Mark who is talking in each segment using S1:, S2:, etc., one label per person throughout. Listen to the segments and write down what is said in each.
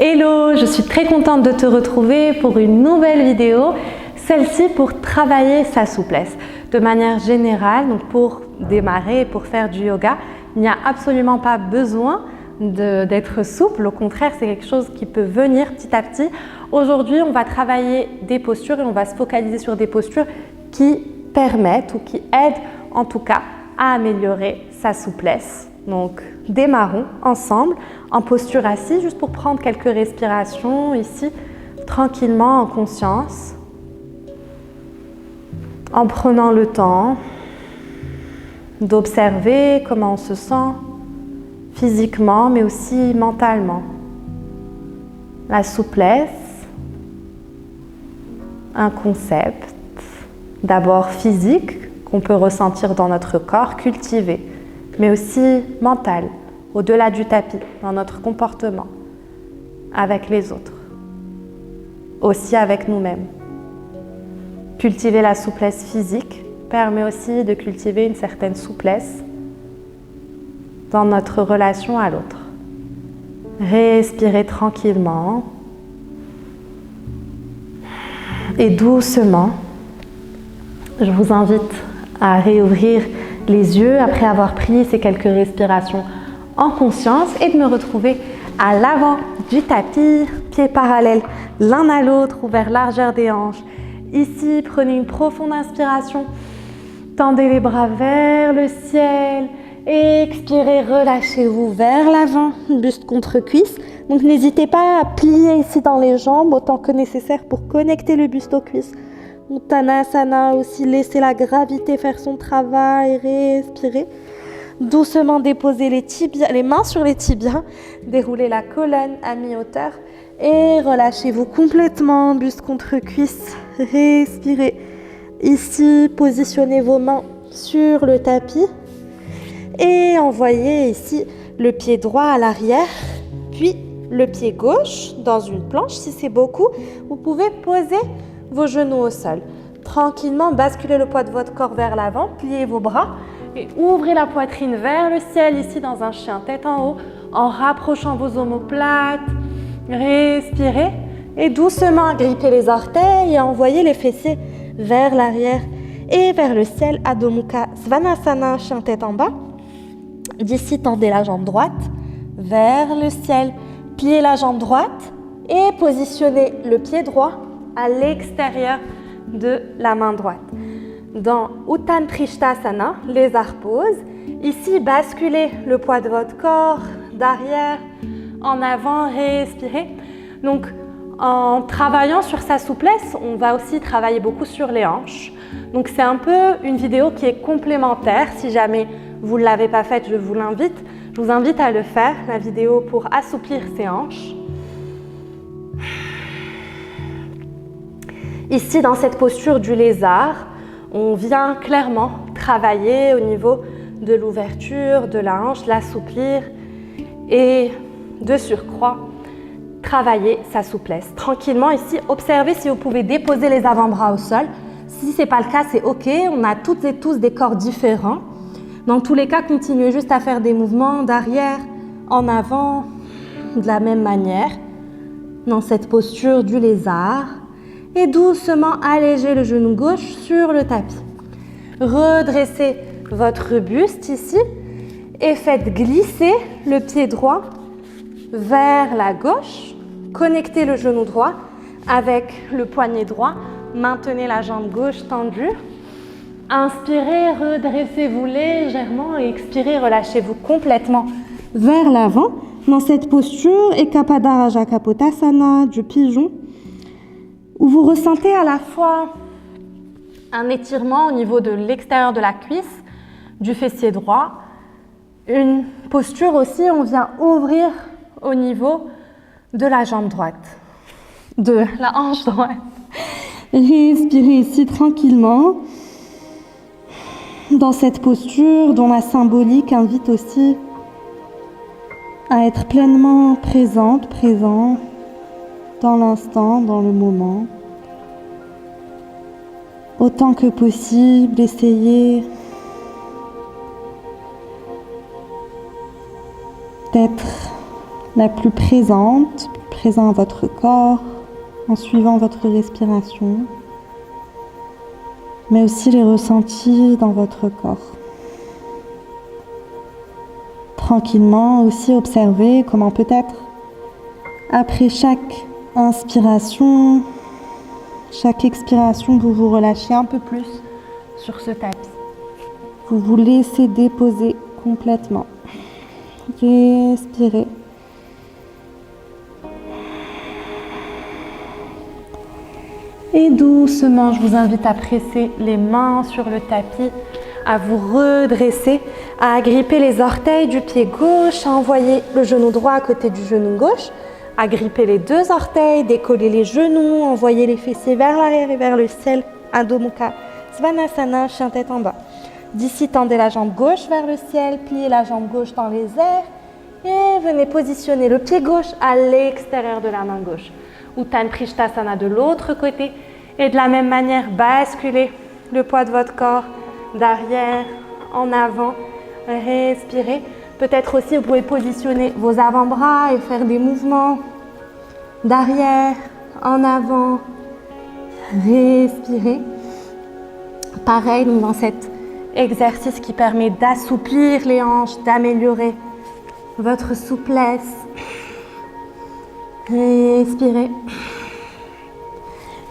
S1: Hello, je suis très contente de te retrouver pour une nouvelle vidéo, celle-ci pour travailler sa souplesse. De manière générale, donc pour démarrer, pour faire du yoga, il n'y a absolument pas besoin d'être souple, au contraire c'est quelque chose qui peut venir petit à petit. Aujourd'hui on va travailler des postures et on va se focaliser sur des postures qui permettent ou qui aident en tout cas à améliorer sa souplesse. Donc démarrons ensemble en posture assise, juste pour prendre quelques respirations ici, tranquillement en conscience, en prenant le temps d'observer comment on se sent physiquement mais aussi mentalement. La souplesse, un concept d'abord physique qu'on peut ressentir dans notre corps, cultivé, mais aussi mental, au-delà du tapis, dans notre comportement, avec les autres, aussi avec nous-mêmes. Cultiver la souplesse physique permet aussi de cultiver une certaine souplesse dans notre relation à l'autre. Respirez tranquillement et doucement. Je vous invite à réouvrir les yeux après avoir pris ces quelques respirations en conscience et de me retrouver à l'avant du tapis, pieds parallèles l'un à l'autre, ouverts largeur des hanches. Ici, prenez une profonde inspiration, tendez les bras vers le ciel, expirez, relâchez-vous vers l'avant, buste contre cuisse. Donc n'hésitez pas à plier ici dans les jambes autant que nécessaire pour connecter le buste aux cuisses. Uttanasana aussi, laissez la gravité faire son travail, respirez. Doucement déposez les mains sur les tibias, déroulez la colonne à mi-hauteur et relâchez-vous complètement, buste contre cuisse, respirez. Ici, positionnez vos mains sur le tapis et envoyez ici le pied droit à l'arrière, puis le pied gauche dans une planche. Si c'est beaucoup, vous pouvez poser vos genoux au sol. Tranquillement, basculez le poids de votre corps vers l'avant, pliez vos bras et ouvrez la poitrine vers le ciel, ici dans un chien tête en haut, en rapprochant vos omoplates. Respirez et doucement agrippez les orteils et envoyez les fessiers vers l'arrière et vers le ciel. Adho Mukha Svanasana, chien tête en bas. D'ici, tendez la jambe droite vers le ciel, pliez la jambe droite et positionnez le pied droit à l'extérieur de la main droite. Dans Uttantrishtasana, lézard pose, ici basculez le poids de votre corps d'arrière en avant, respirez. Donc en travaillant sur sa souplesse, on va aussi travailler beaucoup sur les hanches. Donc c'est un peu une vidéo qui est complémentaire. Si jamais vous ne l'avez pas faite, je vous invite à le faire, la vidéo pour assouplir ses hanches. Ici, dans cette posture du lézard, on vient clairement travailler au niveau de l'ouverture de la hanche, l'assouplir et de surcroît, travailler sa souplesse. Tranquillement ici, observez si vous pouvez déposer les avant-bras au sol. Si ce n'est pas le cas, c'est OK. On a toutes et tous des corps différents. Dans tous les cas, continuez juste à faire des mouvements d'arrière, en avant, de la même manière, dans cette posture du lézard. Et doucement allégez le genou gauche sur le tapis. Redressez votre buste ici et faites glisser le pied droit vers la gauche. Connectez le genou droit avec le poignet droit. Maintenez la jambe gauche tendue. Inspirez, redressez-vous légèrement et expirez, relâchez-vous complètement vers l'avant. Dans cette posture, Ekapada Raja Kapotasana, du pigeon, où vous ressentez à la fois un étirement au niveau de l'extérieur de la cuisse, du fessier droit, une posture aussi, on vient ouvrir au niveau de la jambe droite, de la hanche droite. Respirez ici tranquillement, dans cette posture dont la symbolique invite aussi à être pleinement présente, présent, dans l'instant, dans le moment. Autant que possible, essayez d'être la plus présente, présent à votre corps en suivant votre respiration, mais aussi les ressentis dans votre corps. Tranquillement aussi observez comment peut-être après chaque inspiration, chaque expiration, vous vous relâchez un peu plus sur ce tapis. Vous vous laissez déposer complètement. Respirez. Et doucement, je vous invite à presser les mains sur le tapis, à vous redresser, à agripper les orteils du pied gauche, à envoyer le genou droit à côté du genou gauche, à gripper les deux orteils, décoller les genoux, envoyer les fessiers vers l'arrière et vers le ciel, Adho Mukha Svanasana, chien tête en bas. D'ici, tendez la jambe gauche vers le ciel, pliez la jambe gauche dans les airs et venez positionner le pied gauche à l'extérieur de la main gauche. Uttan Prishtasana de l'autre côté et de la même manière, basculez le poids de votre corps d'arrière en avant. Respirez. Peut-être aussi, vous pouvez positionner vos avant-bras et faire des mouvements d'arrière en avant. Respirez. Pareil, donc dans cet exercice qui permet d'assouplir les hanches, d'améliorer votre souplesse. Respirez.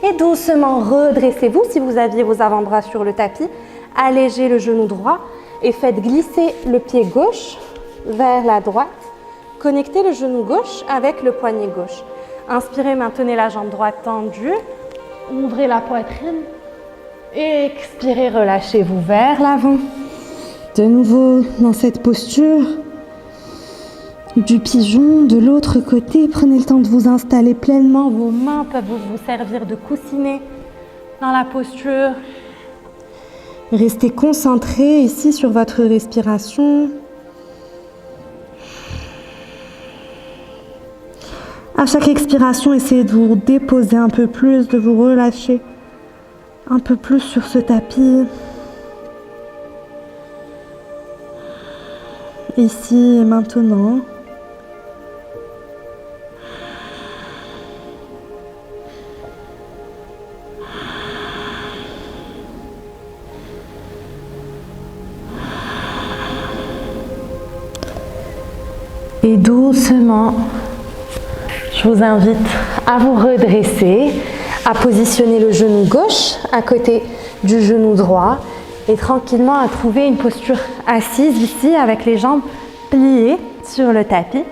S1: Et doucement redressez-vous si vous aviez vos avant-bras sur le tapis. Allégez le genou droit et faites glisser le pied gauche vers la droite. Connectez le genou gauche avec le poignet gauche. Inspirez, maintenez la jambe droite tendue. Ouvrez la poitrine. Expirez, relâchez-vous vers l'avant. De nouveau dans cette posture du pigeon. De l'autre côté, prenez le temps de vous installer pleinement. Vos mains peuvent vous servir de coussinets dans la posture. Restez concentré ici sur votre respiration. À chaque expiration, essayez de vous déposer un peu plus, de vous relâcher un peu plus sur ce tapis. Ici et maintenant. Et doucement, je vous invite à vous redresser, à positionner le genou gauche à côté du genou droit et tranquillement à trouver une posture assise ici avec les jambes pliées sur le tapis.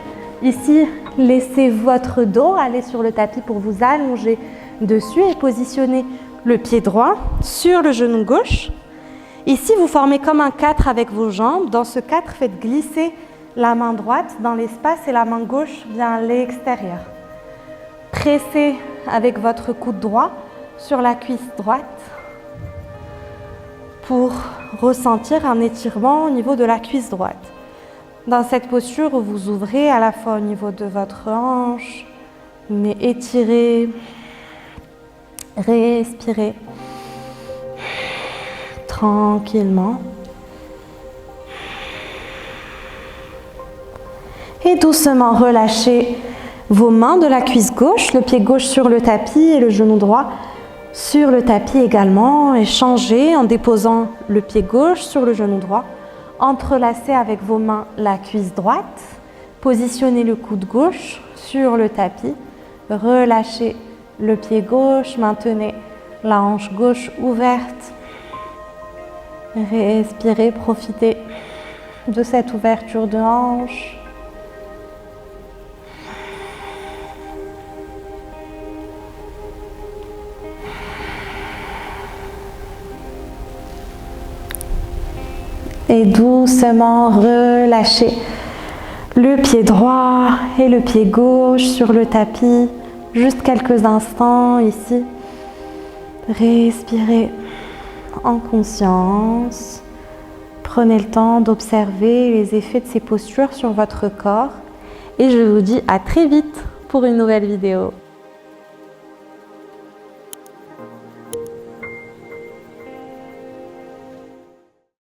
S1: Ici, laissez votre dos aller sur le tapis pour vous allonger dessus et positionner le pied droit sur le genou gauche. Ici, vous formez comme un 4 avec vos jambes. Dans ce 4, faites glisser la main droite dans l'espace et la main gauche vient à l'extérieur. Pressez avec votre coude droit sur la cuisse droite pour ressentir un étirement au niveau de la cuisse droite. Dans cette posture où vous ouvrez à la fois au niveau de votre hanche, mais étirez, respirez tranquillement. Et doucement relâchez vos mains de la cuisse gauche, le pied gauche sur le tapis et le genou droit sur le tapis également. Et changez en déposant le pied gauche sur le genou droit. Entrelacez avec vos mains la cuisse droite. Positionnez le coude gauche sur le tapis. Relâchez le pied gauche. Maintenez la hanche gauche ouverte. Respirez, profitez de cette ouverture de hanche. Et doucement relâchez le pied droit et le pied gauche sur le tapis. Juste quelques instants ici. Respirez en conscience. Prenez le temps d'observer les effets de ces postures sur votre corps. Et je vous dis à très vite pour une nouvelle vidéo.